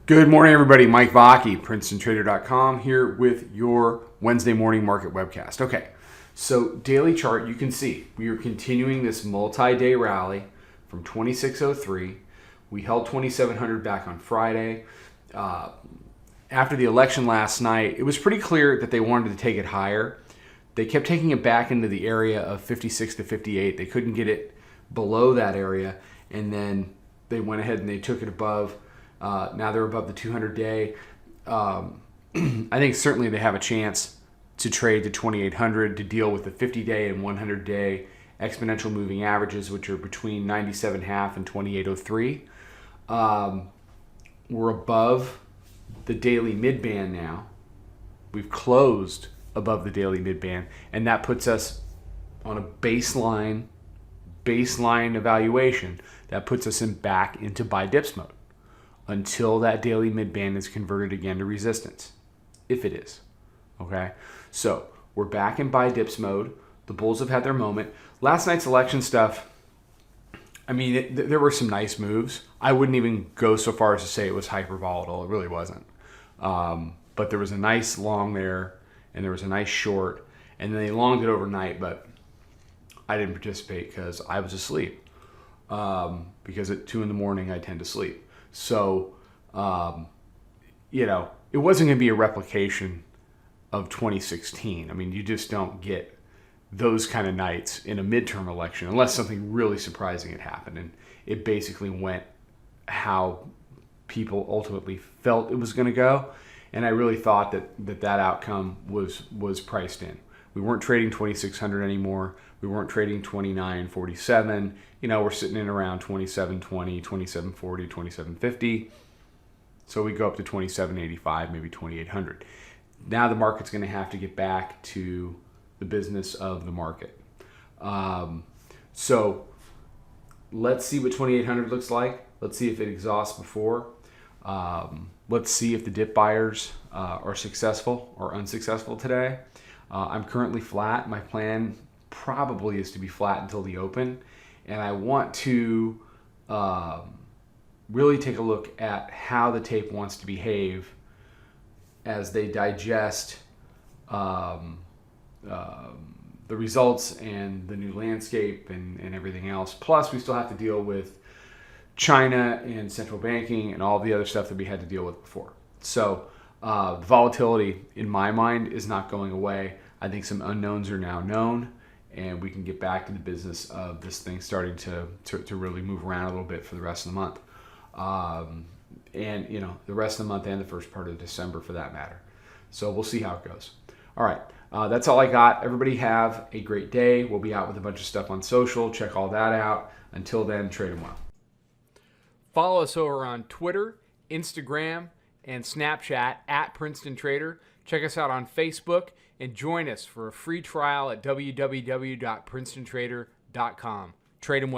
Good morning, everybody. Mike Vacchi, Princetontrader.com, here with your Wednesday morning market webcast. Okay, so daily chart, you can see we are continuing this multi-day rally from 2603. We held 2700 back on Friday. After the election last night, it was pretty clear that they wanted to take it higher. They kept taking it back into the area of 56 to 58. They couldn't get it below that area, and then they went ahead and they took it above. Now they're above the 200-day. I think certainly they have a chance to trade to 2,800 to deal with the 50-day and 100-day exponential moving averages, which are between 97.5 and 2803. We're above the daily midband now. We've closed above the daily midband, and that puts us on a baseline evaluation. That puts us back into buy dips mode until that daily midband is converted again to resistance, if it is. Okay, so we're back in buy dips mode. The bulls have had their moment. Last night's election stuff, I mean, there were some nice moves. I wouldn't even go so far as to say it was hyper volatile. It really wasn't. But there was a nice long there, and there was a nice short, and then they longed it overnight, but I didn't participate because I was asleep. Because at 2 in the morning, I tend to sleep. So, it wasn't going to be a replication of 2016. I mean, you just don't get those kind of nights in a midterm election unless something really surprising had happened. And it basically went how people ultimately felt it was going to go. And I really thought that outcome was priced in. We weren't trading 2,600 anymore. We weren't trading 29.47. We're sitting in around 27.20, 27.40, 27.50. So we go up to 27.85, maybe 2,800. Now the market's going to have to get back to the business of the market. So let's see what 2,800 looks like. Let's see if it exhausts before. Let's see if the dip buyers are successful or unsuccessful today. I'm currently flat. My plan probably is to be flat until the open. And I want to really take a look at how the tape wants to behave as they digest the results and the new landscape and everything else. Plus, we still have to deal with China and central banking and all the other stuff that we had to deal with before. So the volatility, in my mind, is not going away. I think some unknowns are now known, and we can get back to the business of this thing starting to really move around a little bit for the rest of the month. And the rest of the month and the first part of December for that matter. So we'll see how it goes. All right, that's all I got. Everybody have a great day. We'll be out with a bunch of stuff on social. Check all that out. Until then, trade them well. Follow us over on Twitter, Instagram, and Snapchat at Princeton Trader. Check us out on Facebook and join us for a free trial at www.princetontrader.com. Trade them well.